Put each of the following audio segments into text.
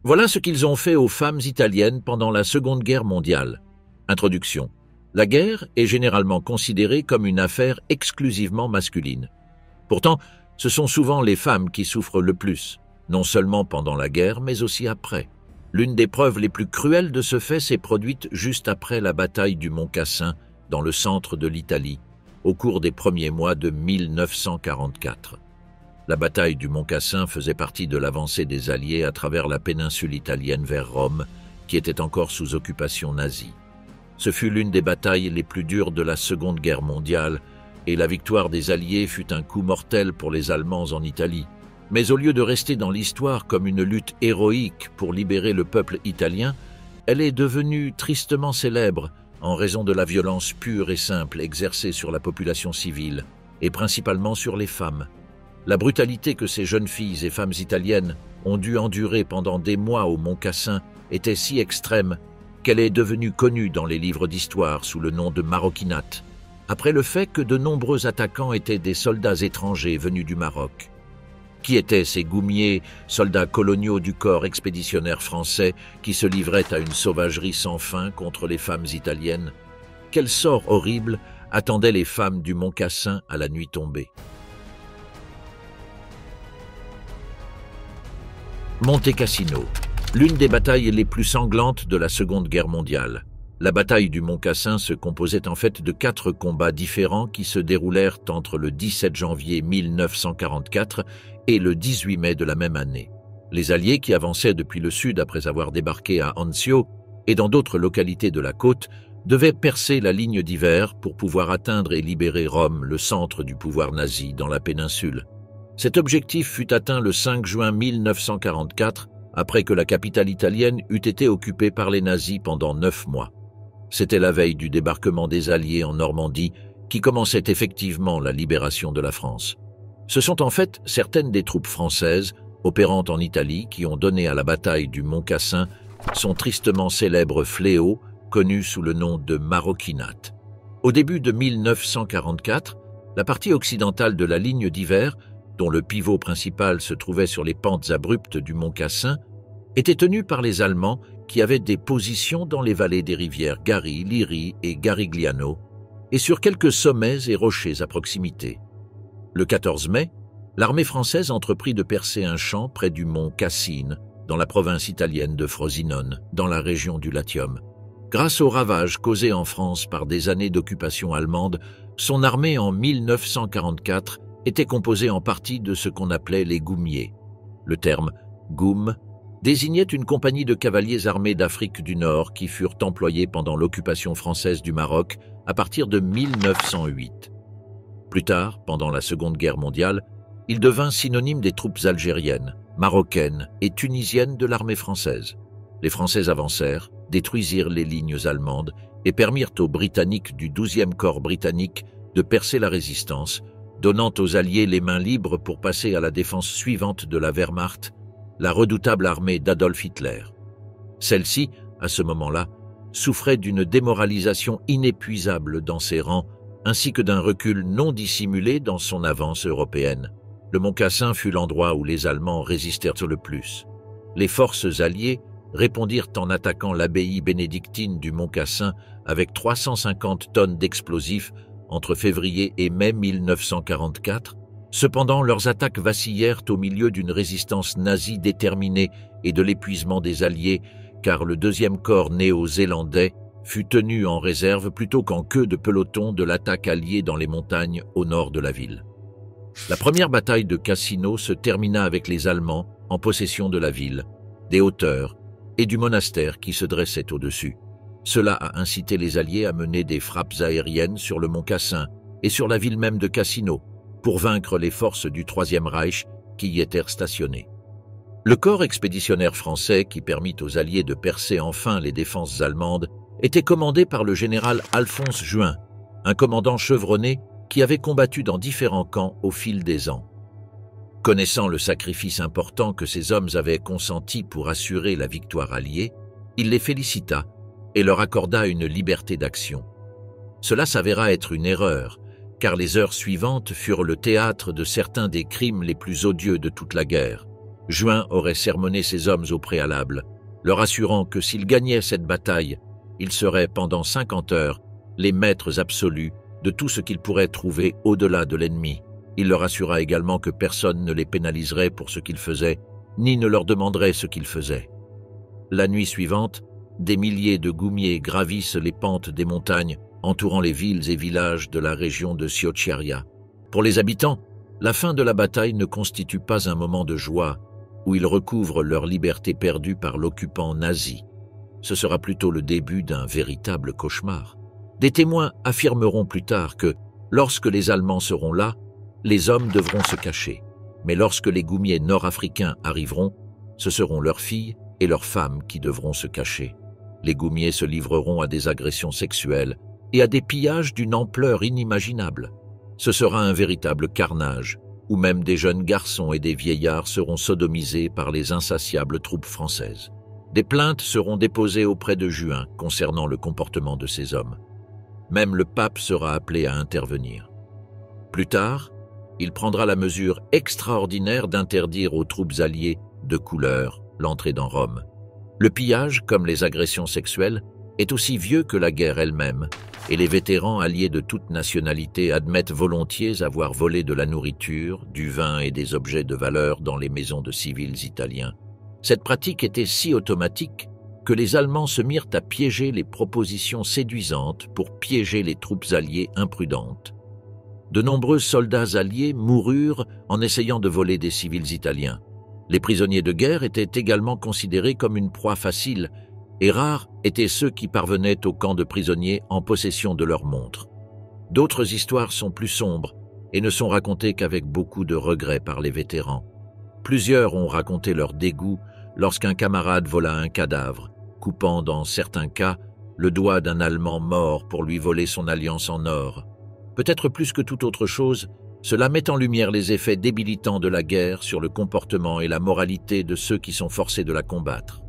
Voilà ce qu'ils ont fait aux femmes italiennes pendant la Seconde Guerre mondiale. Introduction. La guerre est généralement considérée comme une affaire exclusivement masculine. Pourtant, ce sont souvent les femmes qui souffrent le plus, non seulement pendant la guerre, mais aussi après. L'une des preuves les plus cruelles de ce fait s'est produite juste après la bataille du Mont Cassin, dans le centre de l'Italie, au cours des premiers mois de 1944. La bataille du Mont Cassin faisait partie de l'avancée des Alliés à travers la péninsule italienne vers Rome, qui était encore sous occupation nazie. Ce fut l'une des batailles les plus dures de la Seconde Guerre mondiale, et la victoire des Alliés fut un coup mortel pour les Allemands en Italie. Mais au lieu de rester dans l'histoire comme une lutte héroïque pour libérer le peuple italien, elle est devenue tristement célèbre en raison de la violence pure et simple exercée sur la population civile, et principalement sur les femmes. La brutalité que ces jeunes filles et femmes italiennes ont dû endurer pendant des mois au Mont Cassin était si extrême qu'elle est devenue connue dans les livres d'histoire sous le nom de maroquinate, après le fait que de nombreux attaquants étaient des soldats étrangers venus du Maroc. Qui étaient ces goumiers, soldats coloniaux du corps expéditionnaire français qui se livraient à une sauvagerie sans fin contre les femmes italiennes? Quel sort horrible attendait les femmes du Mont Cassin à la nuit tombée? Monte Cassino, l'une des batailles les plus sanglantes de la Seconde Guerre mondiale. La bataille du Mont Cassin se composait en fait de 4 combats différents qui se déroulèrent entre le 17 janvier 1944 et le 18 mai de la même année. Les Alliés qui avançaient depuis le sud après avoir débarqué à Anzio et dans d'autres localités de la côte devaient percer la ligne d'hiver pour pouvoir atteindre et libérer Rome, le centre du pouvoir nazi dans la péninsule. Cet objectif fut atteint le 5 juin 1944 après que la capitale italienne eut été occupée par les nazis pendant 9 mois. C'était la veille du débarquement des Alliés en Normandie qui commençait effectivement la libération de la France. Ce sont en fait certaines des troupes françaises opérant en Italie qui ont donné à la bataille du Mont Cassin son tristement célèbre fléau connu sous le nom de maroquinate. Au début de 1944, la partie occidentale de la ligne d'hiver, dont le pivot principal se trouvait sur les pentes abruptes du Mont Cassin, était tenue par les Allemands qui avaient des positions dans les vallées des rivières Gari, Liri et Garigliano, et sur quelques sommets et rochers à proximité. Le 14 mai, l'armée française entreprit de percer un champ près du mont Cassine, dans la province italienne de Frosinone, dans la région du Latium. Grâce aux ravages causés en France par des années d'occupation allemande, son armée en 1944 était composée en partie de ce qu'on appelait les goumiers. Le terme « goum » désignait une compagnie de cavaliers armés d'Afrique du Nord qui furent employés pendant l'occupation française du Maroc à partir de 1908. Plus tard, pendant la Seconde Guerre mondiale, il devint synonyme des troupes algériennes, marocaines et tunisiennes de l'armée française. Les Français avancèrent, détruisirent les lignes allemandes et permirent aux Britanniques du 12e corps britannique de percer la résistance, donnant aux Alliés les mains libres pour passer à la défense suivante de la Wehrmacht, la redoutable armée d'Adolf Hitler. Celle-ci, à ce moment-là, souffrait d'une démoralisation inépuisable dans ses rangs, ainsi que d'un recul non dissimulé dans son avance européenne. Le Mont Cassin fut l'endroit où les Allemands résistèrent le plus. Les forces alliées répondirent en attaquant l'abbaye bénédictine du Mont Cassin avec 350 tonnes d'explosifs entre février et mai 1944. Cependant, leurs attaques vacillèrent au milieu d'une résistance nazie déterminée et de l'épuisement des Alliés, car le 2e corps néo-zélandais fut tenu en réserve plutôt qu'en queue de peloton de l'attaque alliée dans les montagnes au nord de la ville. La première bataille de Cassino se termina avec les Allemands en possession de la ville, des hauteurs et du monastère qui se dressait au-dessus. Cela a incité les Alliés à mener des frappes aériennes sur le Mont Cassin et sur la ville même de Cassino, pour vaincre les forces du Troisième Reich qui y étaient stationnées. Le corps expéditionnaire français qui permit aux Alliés de percer enfin les défenses allemandes était commandé par le général Alphonse Juin, un commandant chevronné qui avait combattu dans différents camps au fil des ans. Connaissant le sacrifice important que ces hommes avaient consenti pour assurer la victoire alliée, il les félicita et leur accorda une liberté d'action. Cela s'avéra être une erreur, car les heures suivantes furent le théâtre de certains des crimes les plus odieux de toute la guerre. Juin aurait sermonné ses hommes au préalable, leur assurant que s'ils gagnaient cette bataille, ils seraient pendant 50 heures les maîtres absolus de tout ce qu'ils pourraient trouver au-delà de l'ennemi. Il leur assura également que personne ne les pénaliserait pour ce qu'ils faisaient, ni ne leur demanderait ce qu'ils faisaient. La nuit suivante, des milliers de goumiers gravissent les pentes des montagnes entourant les villes et villages de la région de Ciociaria. Pour les habitants, la fin de la bataille ne constitue pas un moment de joie où ils recouvrent leur liberté perdue par l'occupant nazi. Ce sera plutôt le début d'un véritable cauchemar. Des témoins affirmeront plus tard que, lorsque les Allemands seront là, les hommes devront se cacher. Mais lorsque les goumiers nord-africains arriveront, ce seront leurs filles et leurs femmes qui devront se cacher. Les goumiers se livreront à des agressions sexuelles et à des pillages d'une ampleur inimaginable. Ce sera un véritable carnage, où même des jeunes garçons et des vieillards seront sodomisés par les insatiables troupes françaises. Des plaintes seront déposées auprès de Juin concernant le comportement de ces hommes. Même le pape sera appelé à intervenir. Plus tard, il prendra la mesure extraordinaire d'interdire aux troupes alliées de couleur l'entrée dans Rome. Le pillage, comme les agressions sexuelles, est aussi vieux que la guerre elle-même, et les vétérans alliés de toute nationalité admettent volontiers avoir volé de la nourriture, du vin et des objets de valeur dans les maisons de civils italiens. Cette pratique était si automatique que les Allemands se mirent à piéger les propositions séduisantes pour piéger les troupes alliées imprudentes. De nombreux soldats alliés moururent en essayant de voler des civils italiens. Les prisonniers de guerre étaient également considérés comme une proie facile, et rares étaient ceux qui parvenaient au camp de prisonniers en possession de leurs montres. D'autres histoires sont plus sombres et ne sont racontées qu'avec beaucoup de regret par les vétérans. Plusieurs ont raconté leur dégoût lorsqu'un camarade vola un cadavre, coupant dans certains cas le doigt d'un Allemand mort pour lui voler son alliance en or. Peut-être plus que toute autre chose, cela met en lumière les effets débilitants de la guerre sur le comportement et la moralité de ceux qui sont forcés de la combattre.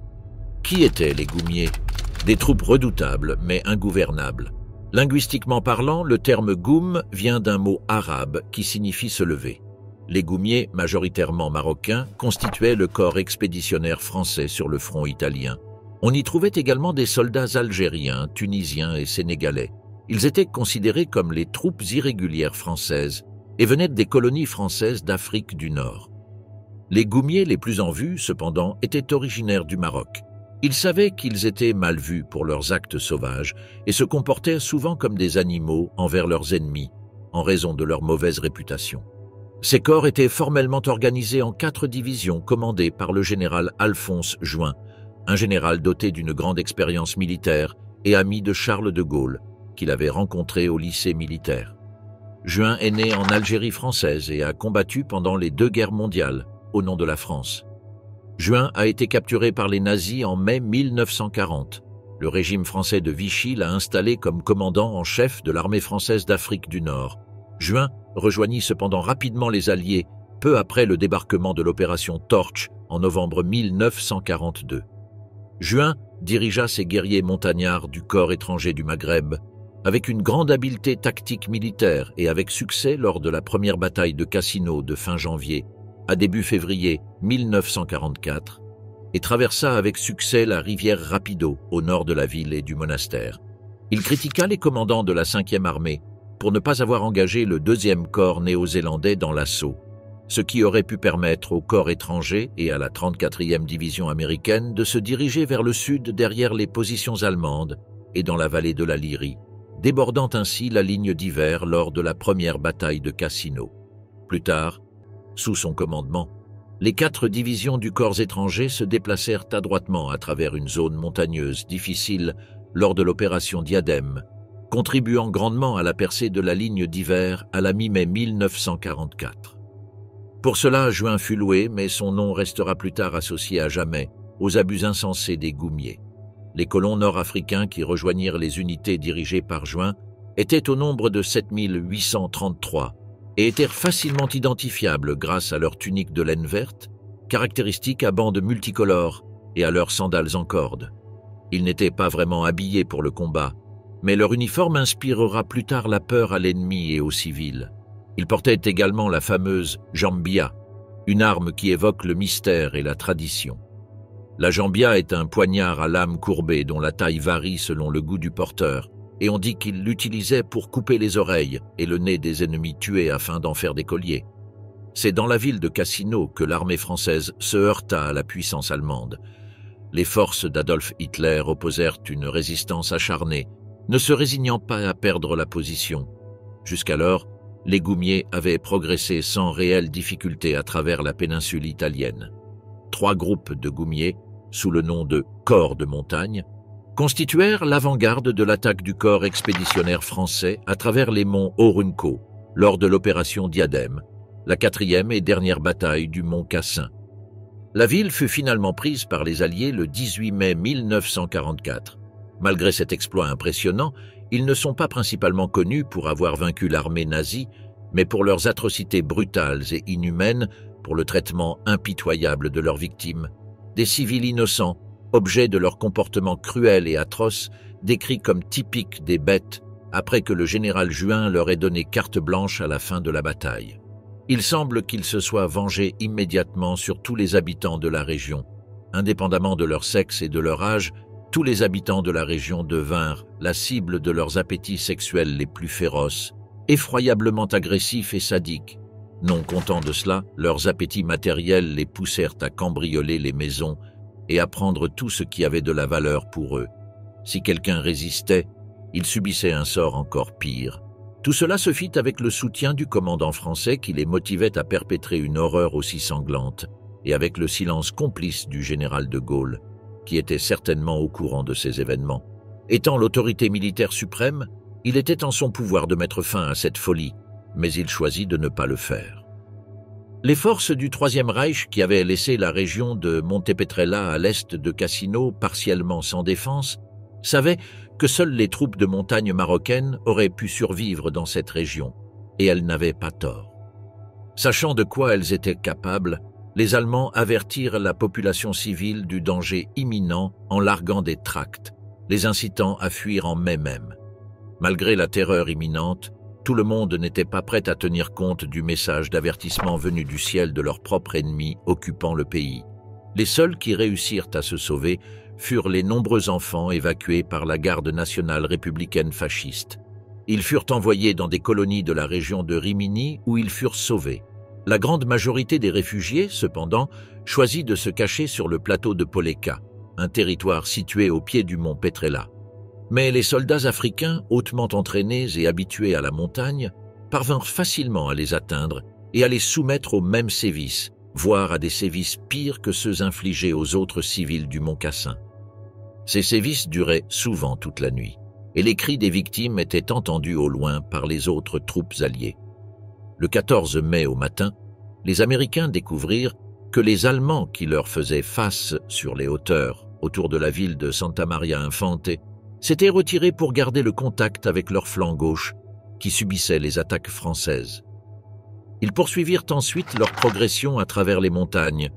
Qui étaient les goumiers? Des troupes redoutables mais ingouvernables. Linguistiquement parlant, le terme goum vient d'un mot arabe qui signifie se lever. Les goumiers, majoritairement marocains, constituaient le corps expéditionnaire français sur le front italien. On y trouvait également des soldats algériens, tunisiens et sénégalais. Ils étaient considérés comme les troupes irrégulières françaises et venaient des colonies françaises d'Afrique du Nord. Les goumiers les plus en vue, cependant, étaient originaires du Maroc. Ils savaient qu'ils étaient mal vus pour leurs actes sauvages et se comportaient souvent comme des animaux envers leurs ennemis, en raison de leur mauvaise réputation. Ces corps étaient formellement organisés en 4 divisions commandées par le général Alphonse Juin, un général doté d'une grande expérience militaire et ami de Charles de Gaulle, qu'il avait rencontré au lycée militaire. Juin est né en Algérie française et a combattu pendant les 2 guerres mondiales, au nom de la France. Juin a été capturé par les nazis en mai 1940. Le régime français de Vichy l'a installé comme commandant en chef de l'armée française d'Afrique du Nord. Juin rejoignit cependant rapidement les Alliés peu après le débarquement de l'opération Torch en novembre 1942. Juin dirigea ses guerriers montagnards du corps étranger du Maghreb avec une grande habileté tactique militaire et avec succès lors de la première bataille de Cassino de fin janvier à début février 1944 et traversa avec succès la rivière Rapido au nord de la ville et du monastère. Il critiqua les commandants de la 5e armée pour ne pas avoir engagé le 2e corps néo-zélandais dans l'assaut, ce qui aurait pu permettre au corps étranger et à la 34e division américaine de se diriger vers le sud derrière les positions allemandes et dans la vallée de la Lyrie, débordant ainsi la ligne d'hiver lors de la première bataille de Cassino. Plus tard, sous son commandement, les 4 divisions du corps étranger se déplacèrent adroitement à travers une zone montagneuse difficile lors de l'opération Diadème, contribuant grandement à la percée de la ligne d'hiver à la mi-mai 1944. Pour cela, Juin fut loué, mais son nom restera plus tard associé à jamais aux abus insensés des goumiers. Les colons nord-africains qui rejoignirent les unités dirigées par Juin étaient au nombre de 7833 et étaient facilement identifiables grâce à leurs tuniques de laine verte, caractéristiques à bandes multicolores, et à leurs sandales en corde. Ils n'étaient pas vraiment habillés pour le combat, mais leur uniforme inspirera plus tard la peur à l'ennemi et aux civils. Ils portaient également la fameuse jambia, une arme qui évoque le mystère et la tradition. La jambia est un poignard à lame courbée dont la taille varie selon le goût du porteur, et on dit qu'il l'utilisait pour couper les oreilles et le nez des ennemis tués afin d'en faire des colliers. C'est dans la ville de Cassino que l'armée française se heurta à la puissance allemande. Les forces d'Adolf Hitler opposèrent une résistance acharnée, ne se résignant pas à perdre la position. Jusqu'alors, les goumiers avaient progressé sans réelle difficulté à travers la péninsule italienne. 3 groupes de goumiers, sous le nom de corps de montagne, constituèrent l'avant-garde de l'attaque du corps expéditionnaire français à travers les monts Orunco lors de l'opération Diadème, la 4e et dernière bataille du mont Cassin. La ville fut finalement prise par les Alliés le 18 mai 1944. Malgré cet exploit impressionnant, ils ne sont pas principalement connus pour avoir vaincu l'armée nazie, mais pour leurs atrocités brutales et inhumaines, pour le traitement impitoyable de leurs victimes, des civils innocents, objets de leur comportement cruel et atroce, décrits comme typiques des bêtes, après que le général Juin leur ait donné carte blanche à la fin de la bataille. Il semble qu'ils se soient vengés immédiatement sur tous les habitants de la région. Indépendamment de leur sexe et de leur âge, tous les habitants de la région devinrent la cible de leurs appétits sexuels les plus féroces, effroyablement agressifs et sadiques. Non content de cela, leurs appétits matériels les poussèrent à cambrioler les maisons et à prendre tout ce qui avait de la valeur pour eux. Si quelqu'un résistait, il subissait un sort encore pire. Tout cela se fit avec le soutien du commandant français qui les motivait à perpétrer une horreur aussi sanglante, et avec le silence complice du général de Gaulle, qui était certainement au courant de ces événements. Étant l'autorité militaire suprême, il était en son pouvoir de mettre fin à cette folie, mais il choisit de ne pas le faire. Les forces du Troisième Reich, qui avaient laissé la région de Montepetrella à l'est de Cassino partiellement sans défense, savaient que seules les troupes de montagne marocaines auraient pu survivre dans cette région, et elles n'avaient pas tort. Sachant de quoi elles étaient capables, les Allemands avertirent la population civile du danger imminent en larguant des tracts, les incitant à fuir en mai même. Malgré la terreur imminente, tout le monde n'était pas prêt à tenir compte du message d'avertissement venu du ciel de leur propre ennemi occupant le pays. Les seuls qui réussirent à se sauver furent les nombreux enfants évacués par la garde nationale républicaine fasciste. Ils furent envoyés dans des colonies de la région de Rimini où ils furent sauvés. La grande majorité des réfugiés, cependant, choisit de se cacher sur le plateau de Poleka, un territoire situé au pied du mont Petrella. Mais les soldats africains, hautement entraînés et habitués à la montagne, parvinrent facilement à les atteindre et à les soumettre aux mêmes sévices, voire à des sévices pires que ceux infligés aux autres civils du mont Cassin. Ces sévices duraient souvent toute la nuit, et les cris des victimes étaient entendus au loin par les autres troupes alliées. Le 14 mai au matin, les Américains découvrirent que les Allemands qui leur faisaient face sur les hauteurs autour de la ville de Santa Maria Infante s'étaient retirés pour garder le contact avec leur flanc gauche qui subissait les attaques françaises. Ils poursuivirent ensuite leur progression à travers les montagnes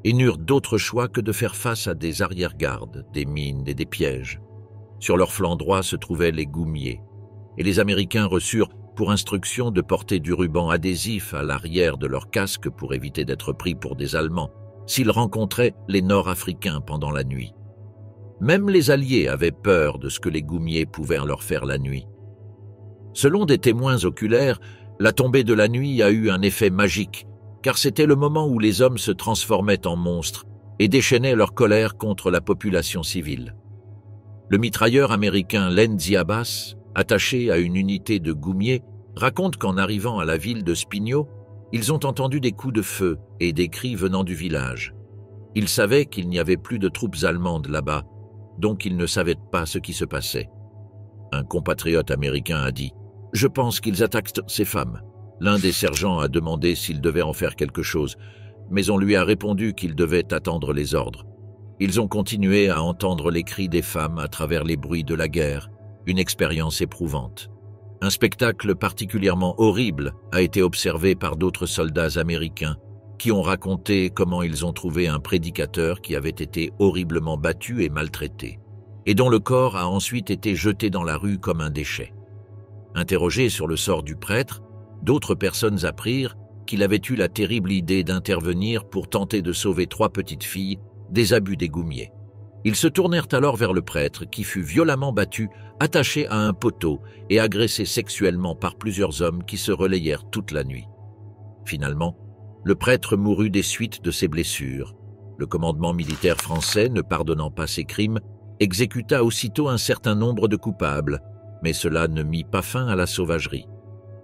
et n'eurent d'autre choix que de faire face à des arrière-gardes, des mines et des pièges. Sur leur flanc droit se trouvaient les goumiers, et les Américains reçurent pour instruction de porter du ruban adhésif à l'arrière de leur casque pour éviter d'être pris pour des Allemands s'ils rencontraient les Nord-Africains pendant la nuit. Même les Alliés avaient peur de ce que les goumiers pouvaient leur faire la nuit. Selon des témoins oculaires, la tombée de la nuit a eu un effet magique, car c'était le moment où les hommes se transformaient en monstres et déchaînaient leur colère contre la population civile. Le mitrailleur américain Len Diabas, attaché à une unité de goumiers, raconte qu'en arrivant à la ville de Spigno, ils ont entendu des coups de feu et des cris venant du village. Ils savaient qu'il n'y avait plus de troupes allemandes là-bas, donc ils ne savaient pas ce qui se passait. Un compatriote américain a dit « Je pense qu'ils attaquent ces femmes ». L'un des sergents a demandé s'il devait en faire quelque chose, mais on lui a répondu qu'il devait attendre les ordres. Ils ont continué à entendre les cris des femmes à travers les bruits de la guerre, une expérience éprouvante. Un spectacle particulièrement horrible a été observé par d'autres soldats américains qui ont raconté comment ils ont trouvé un prédicateur qui avait été horriblement battu et maltraité, et dont le corps a ensuite été jeté dans la rue comme un déchet. Interrogés sur le sort du prêtre, d'autres personnes apprirent qu'il avait eu la terrible idée d'intervenir pour tenter de sauver 3 petites filles des abus des goumiers. Ils se tournèrent alors vers le prêtre qui fut violemment battu, attaché à un poteau et agressé sexuellement par plusieurs hommes qui se relayèrent toute la nuit. Finalement, le prêtre mourut des suites de ses blessures. Le commandement militaire français, ne pardonnant pas ces crimes, exécuta aussitôt un certain nombre de coupables, mais cela ne mit pas fin à la sauvagerie.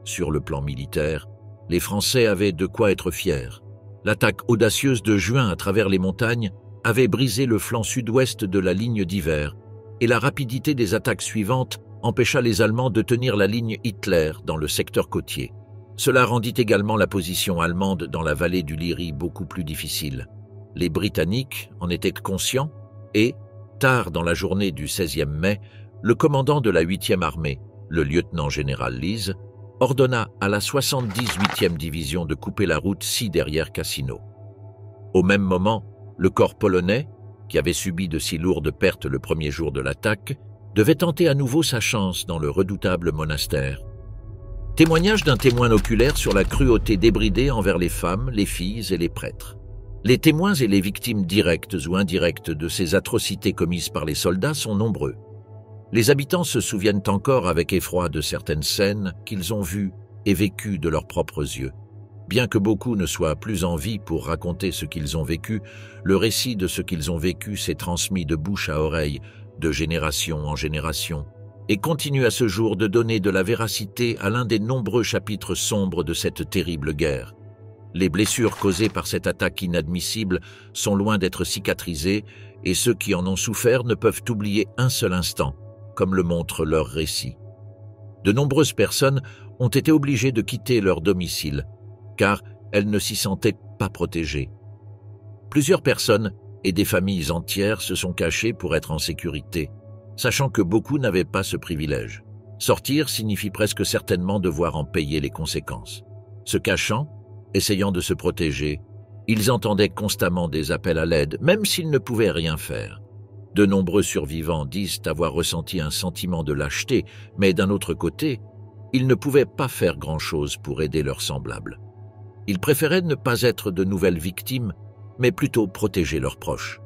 Sur le plan militaire, les Français avaient de quoi être fiers. L'attaque audacieuse de juin à travers les montagnes avait brisé le flanc sud-ouest de la ligne d'hiver, et la rapidité des attaques suivantes empêcha les Allemands de tenir la ligne Hitler dans le secteur côtier. Cela rendit également la position allemande dans la vallée du Liri beaucoup plus difficile. Les Britanniques en étaient conscients et, tard dans la journée du 16e mai, le commandant de la 8e armée, le lieutenant-général Lise, ordonna à la 78e division de couper la route derrière Cassino. Au même moment, le corps polonais, qui avait subi de si lourdes pertes le premier jour de l'attaque, devait tenter à nouveau sa chance dans le redoutable monastère. Témoignage d'un témoin oculaire sur la cruauté débridée envers les femmes, les filles et les prêtres. Les témoins et les victimes directes ou indirectes de ces atrocités commises par les soldats sont nombreux. Les habitants se souviennent encore avec effroi de certaines scènes qu'ils ont vues et vécues de leurs propres yeux. Bien que beaucoup ne soient plus en vie pour raconter ce qu'ils ont vécu, le récit de ce qu'ils ont vécu s'est transmis de bouche à oreille, de génération en génération, et continue à ce jour de donner de la véracité à l'un des nombreux chapitres sombres de cette terrible guerre. Les blessures causées par cette attaque inadmissible sont loin d'être cicatrisées, et ceux qui en ont souffert ne peuvent oublier un seul instant, comme le montre leur récit. De nombreuses personnes ont été obligées de quitter leur domicile, car elles ne s'y sentaient pas protégées. Plusieurs personnes et des familles entières se sont cachées pour être en sécurité, sachant que beaucoup n'avaient pas ce privilège. Sortir signifie presque certainement devoir en payer les conséquences. Se cachant, essayant de se protéger, ils entendaient constamment des appels à l'aide, même s'ils ne pouvaient rien faire. De nombreux survivants disent avoir ressenti un sentiment de lâcheté, mais d'un autre côté, ils ne pouvaient pas faire grand-chose pour aider leurs semblables. Ils préféraient ne pas être de nouvelles victimes, mais plutôt protéger leurs proches.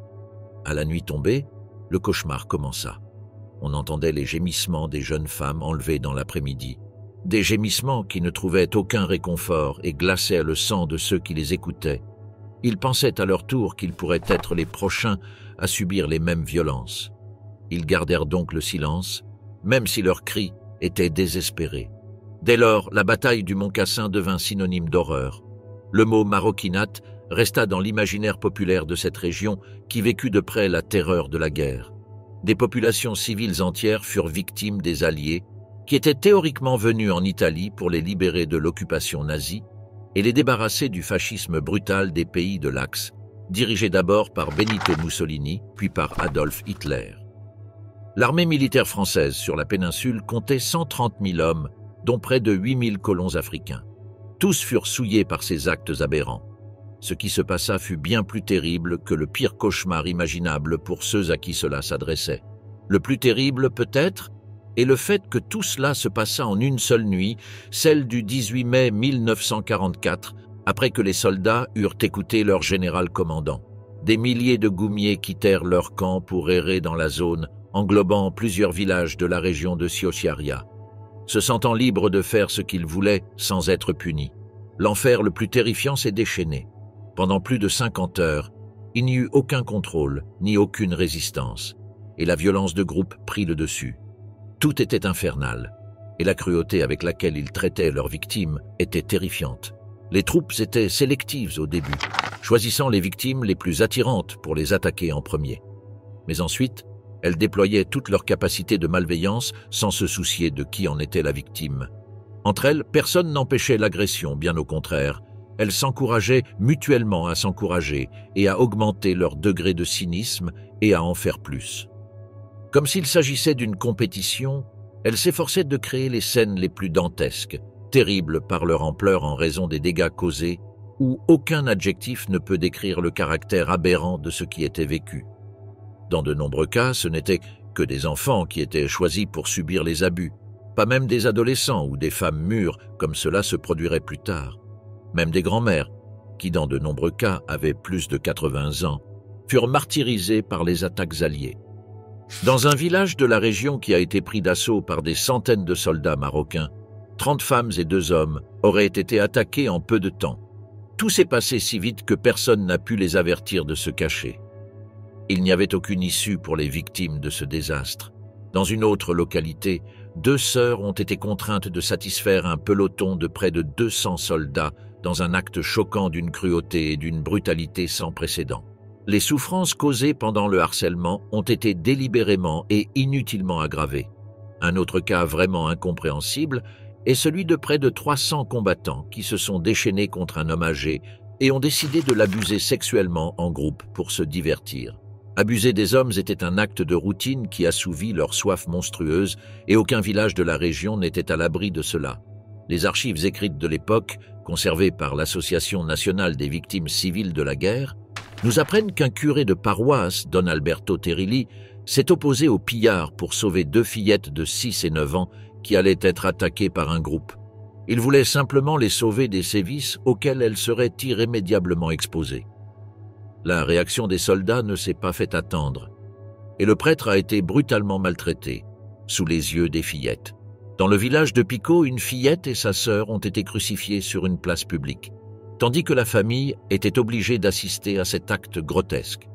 À la nuit tombée, le cauchemar commença. On entendait les gémissements des jeunes femmes enlevées dans l'après-midi. Des gémissements qui ne trouvaient aucun réconfort et glaçaient le sang de ceux qui les écoutaient. Ils pensaient à leur tour qu'ils pourraient être les prochains à subir les mêmes violences. Ils gardèrent donc le silence, même si leurs cris étaient désespérés. Dès lors, la bataille du Mont Cassin devint synonyme d'horreur. Le mot maroquinate resta dans l'imaginaire populaire de cette région qui vécut de près la terreur de la guerre. Des populations civiles entières furent victimes des Alliés, qui étaient théoriquement venus en Italie pour les libérer de l'occupation nazie et les débarrasser du fascisme brutal des pays de l'Axe, dirigé d'abord par Benito Mussolini, puis par Adolf Hitler. L'armée militaire française sur la péninsule comptait 130 000 hommes, dont près de 8 000 colons africains. Tous furent souillés par ces actes aberrants. Ce qui se passa fut bien plus terrible que le pire cauchemar imaginable pour ceux à qui cela s'adressait. Le plus terrible, peut-être, est le fait que tout cela se passa en une seule nuit, celle du 18 mai 1944, après que les soldats eurent écouté leur général commandant. Des milliers de goumiers quittèrent leur camp pour errer dans la zone, englobant plusieurs villages de la région de Siociaria. Se sentant libres de faire ce qu'ils voulaient sans être punis. L'enfer le plus terrifiant s'est déchaîné. Pendant plus de 50 heures, il n'y eut aucun contrôle, ni aucune résistance, et la violence de groupe prit le dessus. Tout était infernal, et la cruauté avec laquelle ils traitaient leurs victimes était terrifiante. Les troupes étaient sélectives au début, choisissant les victimes les plus attirantes pour les attaquer en premier. Mais ensuite, elles déployaient toute leur capacité de malveillance sans se soucier de qui en était la victime. Entre elles, personne n'empêchait l'agression, bien au contraire. Elles s'encourageaient mutuellement à s'encourager et à augmenter leur degré de cynisme et à en faire plus. Comme s'il s'agissait d'une compétition, elles s'efforçaient de créer les scènes les plus dantesques, terribles par leur ampleur en raison des dégâts causés, où aucun adjectif ne peut décrire le caractère aberrant de ce qui était vécu. Dans de nombreux cas, ce n'étaient que des enfants qui étaient choisis pour subir les abus, pas même des adolescents ou des femmes mûres, comme cela se produirait plus tard. Même des grands-mères, qui dans de nombreux cas avaient plus de 80 ans, furent martyrisées par les attaques alliées. Dans un village de la région qui a été pris d'assaut par des centaines de soldats marocains, 30 femmes et 2 hommes auraient été attaqués en peu de temps. Tout s'est passé si vite que personne n'a pu les avertir de se cacher. Il n'y avait aucune issue pour les victimes de ce désastre. Dans une autre localité, 2 sœurs ont été contraintes de satisfaire un peloton de près de 200 soldats dans un acte choquant d'une cruauté et d'une brutalité sans précédent. Les souffrances causées pendant le harcèlement ont été délibérément et inutilement aggravées. Un autre cas vraiment incompréhensible est celui de près de 300 combattants qui se sont déchaînés contre un homme âgé et ont décidé de l'abuser sexuellement en groupe pour se divertir. Abuser des hommes était un acte de routine qui assouvit leur soif monstrueuse et aucun village de la région n'était à l'abri de cela. Les archives écrites de l'époque, conservées par l'Association nationale des victimes civiles de la guerre, nous apprennent qu'un curé de paroisse, Don Alberto Terilli, s'est opposé aux pillards pour sauver 2 fillettes de 6 et 9 ans qui allaient être attaquées par un groupe. Il voulait simplement les sauver des sévices auxquels elles seraient irrémédiablement exposées. La réaction des soldats ne s'est pas fait attendre, et le prêtre a été brutalement maltraité, sous les yeux des fillettes. Dans le village de Pico, une fillette et sa sœur ont été crucifiées sur une place publique, tandis que la famille était obligée d'assister à cet acte grotesque.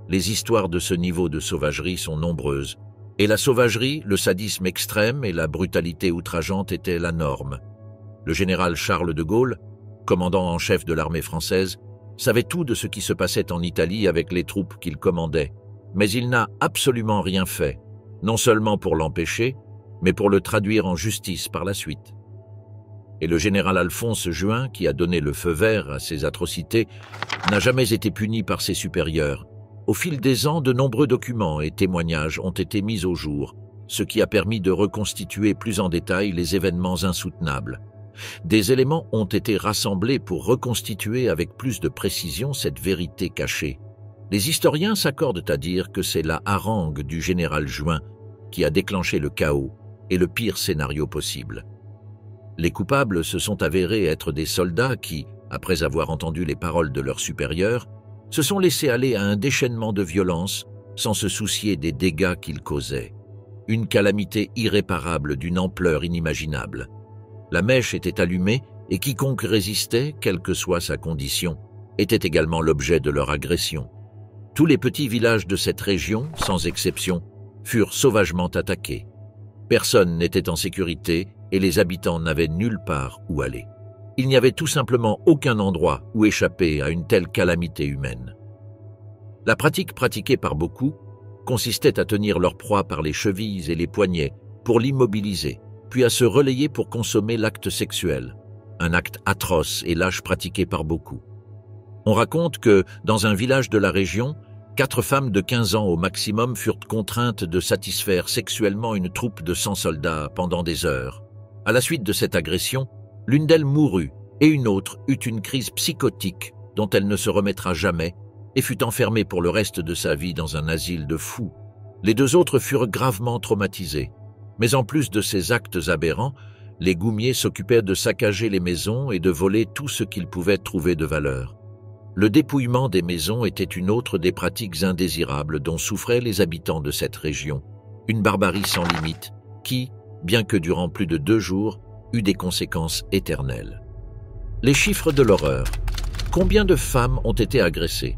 Les histoires de ce niveau de sauvagerie sont nombreuses, et la sauvagerie, le sadisme extrême et la brutalité outrageante étaient la norme. Le général Charles de Gaulle, commandant en chef de l'armée française, savait tout de ce qui se passait en Italie avec les troupes qu'il commandait, mais il n'a absolument rien fait, non seulement pour l'empêcher, mais pour le traduire en justice par la suite. Et le général Alphonse Juin, qui a donné le feu vert à ces atrocités, n'a jamais été puni par ses supérieurs. Au fil des ans, de nombreux documents et témoignages ont été mis au jour, ce qui a permis de reconstituer plus en détail les événements insoutenables. Des éléments ont été rassemblés pour reconstituer avec plus de précision cette vérité cachée. Les historiens s'accordent à dire que c'est la harangue du général Juin qui a déclenché le chaos et le pire scénario possible. Les coupables se sont avérés être des soldats qui, après avoir entendu les paroles de leurs supérieurs, se sont laissés aller à un déchaînement de violence sans se soucier des dégâts qu'ils causaient. Une calamité irréparable d'une ampleur inimaginable. La mèche était allumée et quiconque résistait, quelle que soit sa condition, était également l'objet de leur agression. Tous les petits villages de cette région, sans exception, furent sauvagement attaqués. Personne n'était en sécurité et les habitants n'avaient nulle part où aller. Il n'y avait tout simplement aucun endroit où échapper à une telle calamité humaine. La pratique pratiquée par beaucoup consistait à tenir leur proie par les chevilles et les poignets pour l'immobiliser, puis à se relayer pour consommer l'acte sexuel, un acte atroce et lâche pratiqué par beaucoup. On raconte que, dans un village de la région, 4 femmes de 15 ans au maximum furent contraintes de satisfaire sexuellement une troupe de 100 soldats pendant des heures. À la suite de cette agression, l'une d'elles mourut et une autre eut une crise psychotique dont elle ne se remettra jamais et fut enfermée pour le reste de sa vie dans un asile de fous. Les 2 autres furent gravement traumatisées. Mais en plus de ces actes aberrants, les goumiers s'occupaient de saccager les maisons et de voler tout ce qu'ils pouvaient trouver de valeur. Le dépouillement des maisons était une autre des pratiques indésirables dont souffraient les habitants de cette région. Une barbarie sans limite qui, bien que durant plus de 2 jours, eut des conséquences éternelles. Les chiffres de l'horreur. Combien de femmes ont été agressées?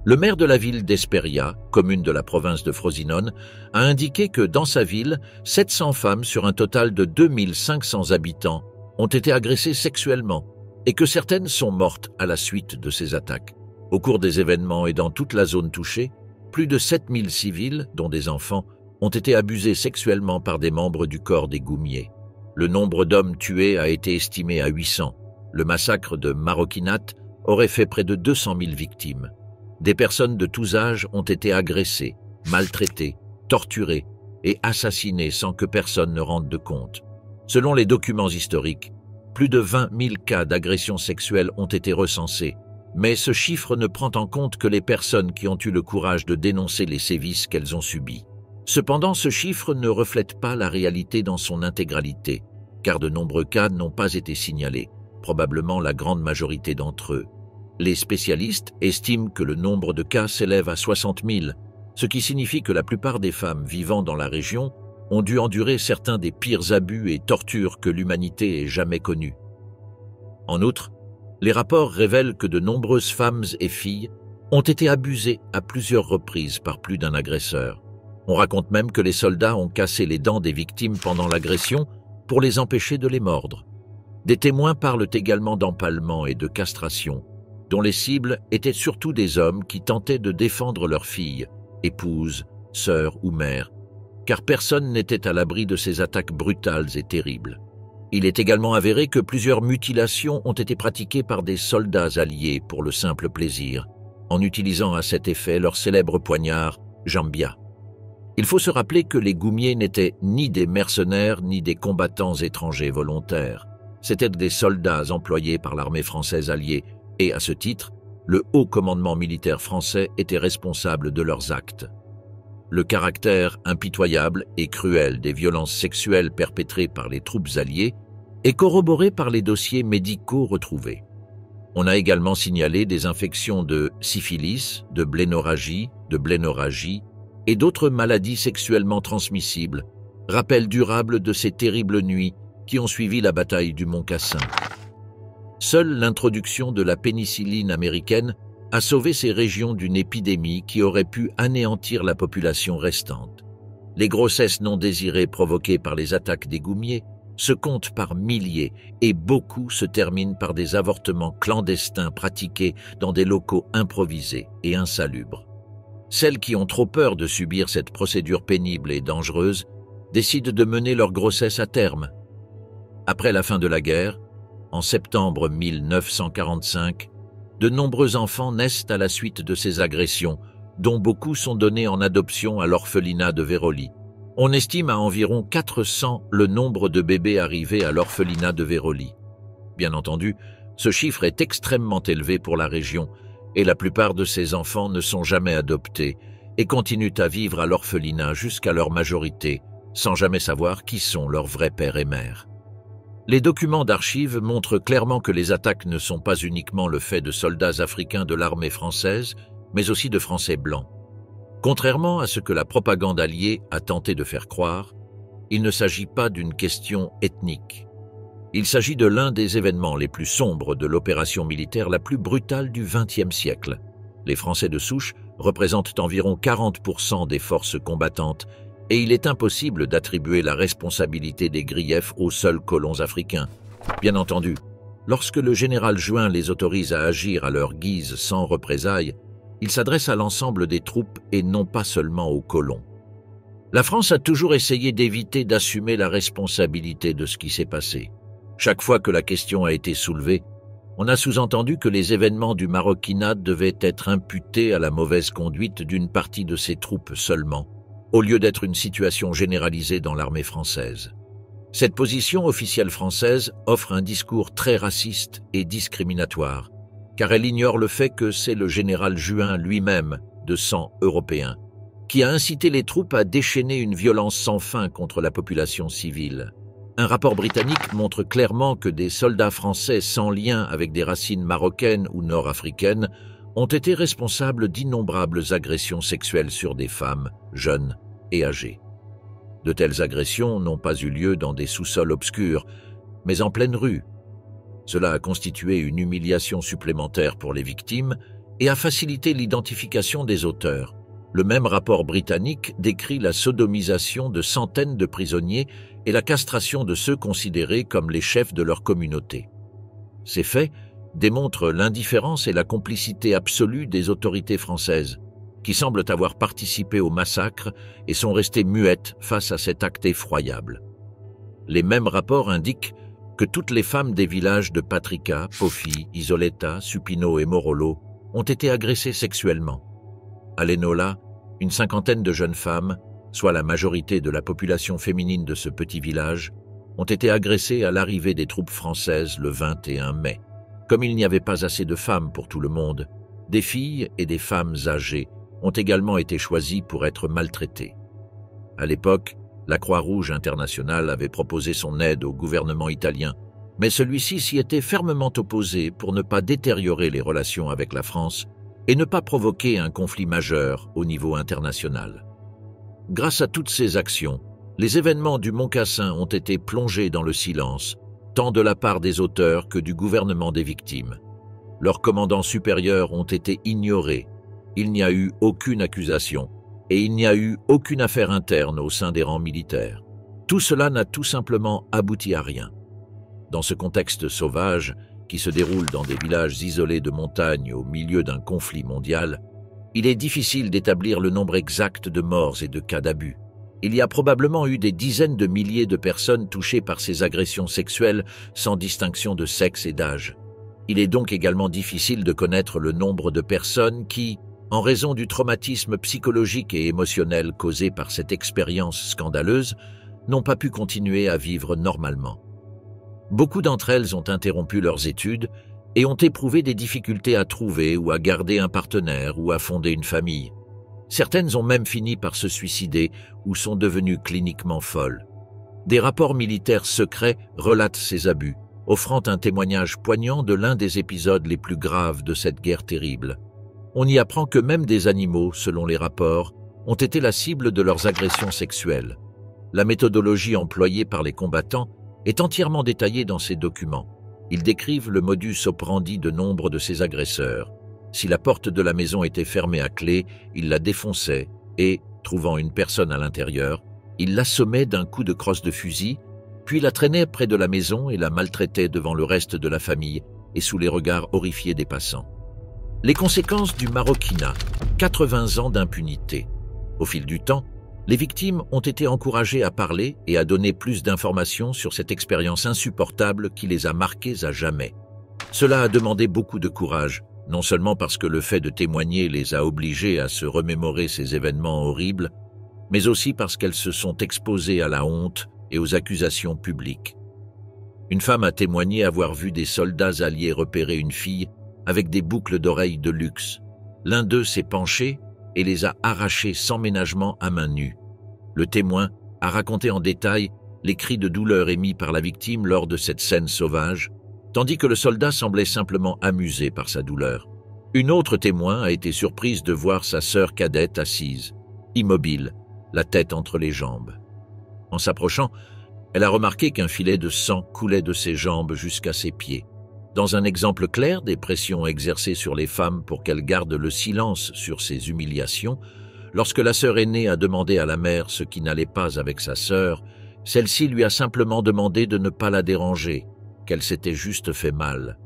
Le maire de la ville d'Esperia, commune de la province de Frosinone, a indiqué que dans sa ville, 700 femmes sur un total de 2500 habitants ont été agressées sexuellement et que certaines sont mortes à la suite de ces attaques. Au cours des événements et dans toute la zone touchée, plus de 7000 civils, dont des enfants, ont été abusés sexuellement par des membres du corps des goumiers. Le nombre d'hommes tués a été estimé à 800. Le massacre de Maroquinat aurait fait près de 200 000 victimes. Des personnes de tous âges ont été agressées, maltraitées, torturées et assassinées sans que personne ne rende de compte. Selon les documents historiques, plus de 20 000 cas d'agressions sexuelles ont été recensés, mais ce chiffre ne prend en compte que les personnes qui ont eu le courage de dénoncer les sévices qu'elles ont subis. Cependant, ce chiffre ne reflète pas la réalité dans son intégralité, car de nombreux cas n'ont pas été signalés, probablement la grande majorité d'entre eux. Les spécialistes estiment que le nombre de cas s'élève à 60 000, ce qui signifie que la plupart des femmes vivant dans la région ont dû endurer certains des pires abus et tortures que l'humanité ait jamais connus. En outre, les rapports révèlent que de nombreuses femmes et filles ont été abusées à plusieurs reprises par plus d'un agresseur. On raconte même que les soldats ont cassé les dents des victimes pendant l'agression pour les empêcher de les mordre. Des témoins parlent également d'empalement et de castration, dont les cibles étaient surtout des hommes qui tentaient de défendre leurs filles, épouses, sœurs ou mères, car personne n'était à l'abri de ces attaques brutales et terribles. Il est également avéré que plusieurs mutilations ont été pratiquées par des soldats alliés pour le simple plaisir, en utilisant à cet effet leur célèbre poignard Jambia. Il faut se rappeler que les goumiers n'étaient ni des mercenaires ni des combattants étrangers volontaires. C'étaient des soldats employés par l'armée française alliée et, à ce titre, le haut commandement militaire français était responsable de leurs actes. Le caractère impitoyable et cruel des violences sexuelles perpétrées par les troupes alliées est corroboré par les dossiers médicaux retrouvés. On a également signalé des infections de syphilis, de blénorragie et d'autres maladies sexuellement transmissibles, rappel durable de ces terribles nuits qui ont suivi la bataille du Mont-Cassin. Seule l'introduction de la pénicilline américaine a sauvé ces régions d'une épidémie qui aurait pu anéantir la population restante. Les grossesses non désirées provoquées par les attaques des goumiers se comptent par milliers et beaucoup se terminent par des avortements clandestins pratiqués dans des locaux improvisés et insalubres. Celles qui ont trop peur de subir cette procédure pénible et dangereuse décident de mener leur grossesse à terme. Après la fin de la guerre, en septembre 1945, de nombreux enfants naissent à la suite de ces agressions, dont beaucoup sont donnés en adoption à l'orphelinat de Veroli. On estime à environ 400 le nombre de bébés arrivés à l'orphelinat de Veroli. Bien entendu, ce chiffre est extrêmement élevé pour la région, et la plupart de ces enfants ne sont jamais adoptés et continuent à vivre à l'orphelinat jusqu'à leur majorité, sans jamais savoir qui sont leurs vrais pères et mères. Les documents d'archives montrent clairement que les attaques ne sont pas uniquement le fait de soldats africains de l'armée française, mais aussi de Français blancs. Contrairement à ce que la propagande alliée a tenté de faire croire, il ne s'agit pas d'une question ethnique. Il s'agit de l'un des événements les plus sombres de l'opération militaire la plus brutale du XXe siècle. Les Français de souche représentent environ 40% des forces combattantes et il est impossible d'attribuer la responsabilité des griefs aux seuls colons africains. Bien entendu, lorsque le général Juin les autorise à agir à leur guise sans représailles, il s'adresse à l'ensemble des troupes et non pas seulement aux colons. La France a toujours essayé d'éviter d'assumer la responsabilité de ce qui s'est passé. Chaque fois que la question a été soulevée, on a sous-entendu que les événements du Maroquinat devaient être imputés à la mauvaise conduite d'une partie de ces troupes seulement, au lieu d'être une situation généralisée dans l'armée française. Cette position officielle française offre un discours très raciste et discriminatoire, car elle ignore le fait que c'est le général Juin lui-même, de sang européen, qui a incité les troupes à déchaîner une violence sans fin contre la population civile. Un rapport britannique montre clairement que des soldats français sans lien avec des racines marocaines ou nord-africaines ont été responsables d'innombrables agressions sexuelles sur des femmes, jeunes et âgées. De telles agressions n'ont pas eu lieu dans des sous-sols obscurs, mais en pleine rue. Cela a constitué une humiliation supplémentaire pour les victimes et a facilité l'identification des auteurs. Le même rapport britannique décrit la sodomisation de centaines de prisonniers et la castration de ceux considérés comme les chefs de leur communauté. Ces faits démontrent l'indifférence et la complicité absolue des autorités françaises, qui semblent avoir participé au massacre et sont restées muettes face à cet acte effroyable. Les mêmes rapports indiquent que toutes les femmes des villages de Patrica, Pofi, Isoleta, Supino et Morolo ont été agressées sexuellement. À Lenola, une cinquantaine de jeunes femmes, soit la majorité de la population féminine de ce petit village, ont été agressées à l'arrivée des troupes françaises le 21 mai. Comme il n'y avait pas assez de femmes pour tout le monde, des filles et des femmes âgées ont également été choisies pour être maltraitées. À l'époque, la Croix-Rouge internationale avait proposé son aide au gouvernement italien, mais celui-ci s'y était fermement opposé pour ne pas détériorer les relations avec la France et ne pas provoquer un conflit majeur au niveau international. Grâce à toutes ces actions, les événements du Mont-Cassin ont été plongés dans le silence, tant de la part des auteurs que du gouvernement des victimes. Leurs commandants supérieurs ont été ignorés, il n'y a eu aucune accusation et il n'y a eu aucune affaire interne au sein des rangs militaires. Tout cela n'a tout simplement abouti à rien. Dans ce contexte sauvage, qui se déroule dans des villages isolés de montagne au milieu d'un conflit mondial, il est difficile d'établir le nombre exact de morts et de cas d'abus. Il y a probablement eu des dizaines de milliers de personnes touchées par ces agressions sexuelles sans distinction de sexe et d'âge. Il est donc également difficile de connaître le nombre de personnes qui, en raison du traumatisme psychologique et émotionnel causé par cette expérience scandaleuse, n'ont pas pu continuer à vivre normalement. Beaucoup d'entre elles ont interrompu leurs études et ont éprouvé des difficultés à trouver ou à garder un partenaire ou à fonder une famille. Certaines ont même fini par se suicider ou sont devenues cliniquement folles. Des rapports militaires secrets relatent ces abus, offrant un témoignage poignant de l'un des épisodes les plus graves de cette guerre terrible. On y apprend que même des animaux, selon les rapports, ont été la cible de leurs agressions sexuelles. La méthodologie employée par les combattants est entièrement détaillée dans ces documents. Ils décrivent le modus operandi de nombre de ces agresseurs. Si la porte de la maison était fermée à clé, ils la défonçaient et, trouvant une personne à l'intérieur, ils l'assommaient d'un coup de crosse de fusil, puis la traînaient près de la maison et la maltraitaient devant le reste de la famille et sous les regards horrifiés des passants. Les conséquences du maroquinat, 80 ans d'impunité. Au fil du temps, les victimes ont été encouragées à parler et à donner plus d'informations sur cette expérience insupportable qui les a marquées à jamais. Cela a demandé beaucoup de courage, non seulement parce que le fait de témoigner les a obligées à se remémorer ces événements horribles, mais aussi parce qu'elles se sont exposées à la honte et aux accusations publiques. Une femme a témoigné avoir vu des soldats alliés repérer une fille avec des boucles d'oreilles de luxe. L'un d'eux s'est penché et les a arrachées sans ménagement à main nue. Le témoin a raconté en détail les cris de douleur émis par la victime lors de cette scène sauvage, tandis que le soldat semblait simplement amusé par sa douleur. Une autre témoin a été surprise de voir sa sœur cadette assise, immobile, la tête entre les jambes. En s'approchant, elle a remarqué qu'un filet de sang coulait de ses jambes jusqu'à ses pieds. Dans un exemple clair des pressions exercées sur les femmes pour qu'elles gardent le silence sur ces humiliations, lorsque la sœur aînée a demandé à la mère ce qui n'allait pas avec sa sœur, celle-ci lui a simplement demandé de ne pas la déranger, qu'elle s'était juste fait mal.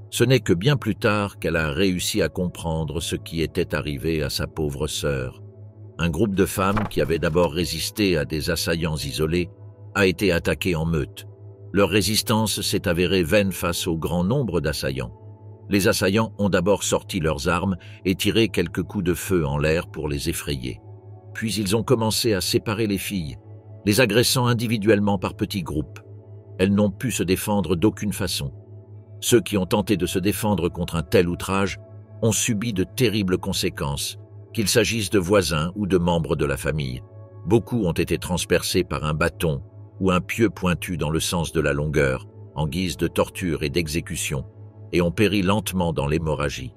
Ce n'est que bien plus tard qu'elle a réussi à comprendre ce qui était arrivé à sa pauvre sœur. Un groupe de femmes qui avait d'abord résisté à des assaillants isolés a été attaqué en meute. Leur résistance s'est avérée vaine face au grand nombre d'assaillants. Les assaillants ont d'abord sorti leurs armes et tiré quelques coups de feu en l'air pour les effrayer. Puis ils ont commencé à séparer les filles, les agressant individuellement par petits groupes. Elles n'ont pu se défendre d'aucune façon. Ceux qui ont tenté de se défendre contre un tel outrage ont subi de terribles conséquences, qu'il s'agisse de voisins ou de membres de la famille. Beaucoup ont été transpercés par un bâton ou un pieu pointu dans le sens de la longueur, en guise de torture et d'exécution, et ont péri lentement dans l'hémorragie.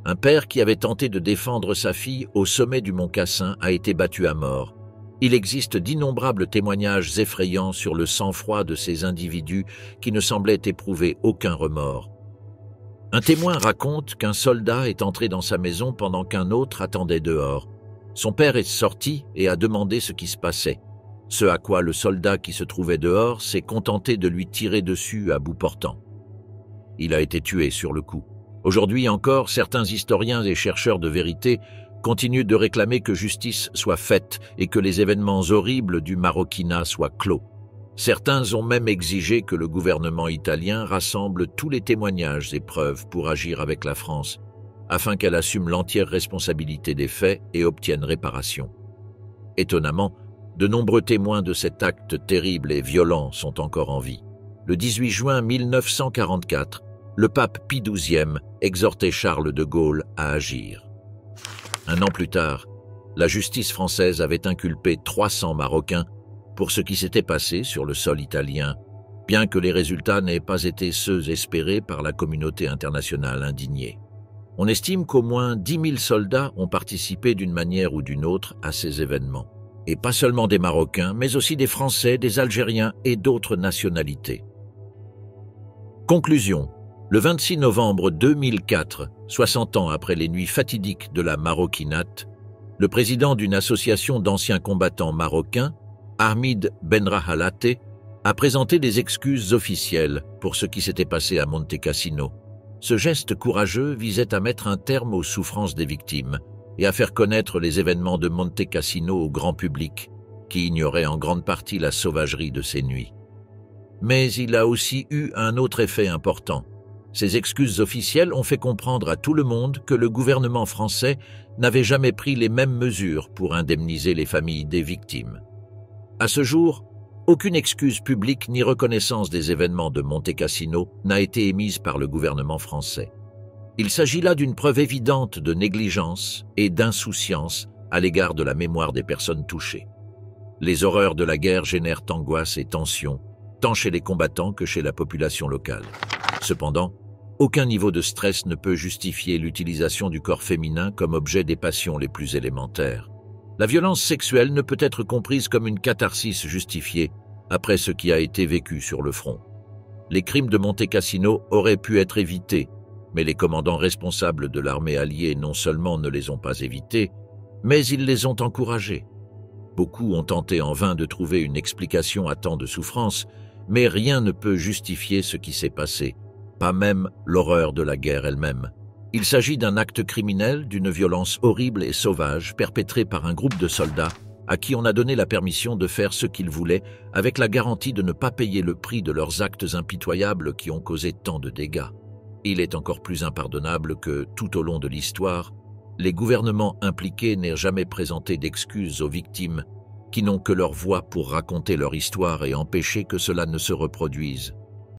Un père qui avait tenté de défendre sa fille au sommet du mont Cassin a été battu à mort. Il existe d'innombrables témoignages effrayants sur le sang-froid de ces individus qui ne semblaient éprouver aucun remords. Un témoin raconte qu'un soldat est entré dans sa maison pendant qu'un autre attendait dehors. Son père est sorti et a demandé ce qui se passait. Ce à quoi le soldat qui se trouvait dehors s'est contenté de lui tirer dessus à bout portant. Il a été tué sur le coup. Aujourd'hui encore, certains historiens et chercheurs de vérité continuent de réclamer que justice soit faite et que les événements horribles du maroquinat soient clos. Certains ont même exigé que le gouvernement italien rassemble tous les témoignages et preuves pour agir avec la France, afin qu'elle assume l'entière responsabilité des faits et obtienne réparation. Étonnamment, de nombreux témoins de cet acte terrible et violent sont encore en vie. Le 18 juin 1944, le pape Pie XII exhortait Charles de Gaulle à agir. Un an plus tard, la justice française avait inculpé 300 Marocains pour ce qui s'était passé sur le sol italien bien que les résultats n'aient pas été ceux espérés par la communauté internationale indignée. On estime qu'au moins 10 000 soldats ont participé d'une manière ou d'une autre à ces événements. Et pas seulement des Marocains, mais aussi des Français, des Algériens et d'autres nationalités. Conclusion. Le 26 novembre 2004, 60 ans après les nuits fatidiques de la Maroquinate, le président d'une association d'anciens combattants marocains, Ahmed Benrahalate, a présenté des excuses officielles pour ce qui s'était passé à Monte Cassino. Ce geste courageux visait à mettre un terme aux souffrances des victimes et à faire connaître les événements de Monte Cassino au grand public, qui ignorait en grande partie la sauvagerie de ces nuits. Mais il a aussi eu un autre effet important. Ces excuses officielles ont fait comprendre à tout le monde que le gouvernement français n'avait jamais pris les mêmes mesures pour indemniser les familles des victimes. À ce jour, aucune excuse publique ni reconnaissance des événements de Monte Cassino n'a été émise par le gouvernement français. Il s'agit là d'une preuve évidente de négligence et d'insouciance à l'égard de la mémoire des personnes touchées. Les horreurs de la guerre génèrent angoisse et tension, tant chez les combattants que chez la population locale. Cependant, aucun niveau de stress ne peut justifier l'utilisation du corps féminin comme objet des passions les plus élémentaires. La violence sexuelle ne peut être comprise comme une catharsis justifiée après ce qui a été vécu sur le front. Les crimes de Monte Cassino auraient pu être évités, mais les commandants responsables de l'armée alliée non seulement ne les ont pas évités, mais ils les ont encouragés. Beaucoup ont tenté en vain de trouver une explication à tant de souffrances, mais rien ne peut justifier ce qui s'est passé, pas même l'horreur de la guerre elle-même. Il s'agit d'un acte criminel, d'une violence horrible et sauvage perpétrée par un groupe de soldats à qui on a donné la permission de faire ce qu'ils voulaient avec la garantie de ne pas payer le prix de leurs actes impitoyables qui ont causé tant de dégâts. Il est encore plus impardonnable que, tout au long de l'histoire, les gouvernements impliqués n'aient jamais présenté d'excuses aux victimes qui n'ont que leur voix pour raconter leur histoire et empêcher que cela ne se reproduise.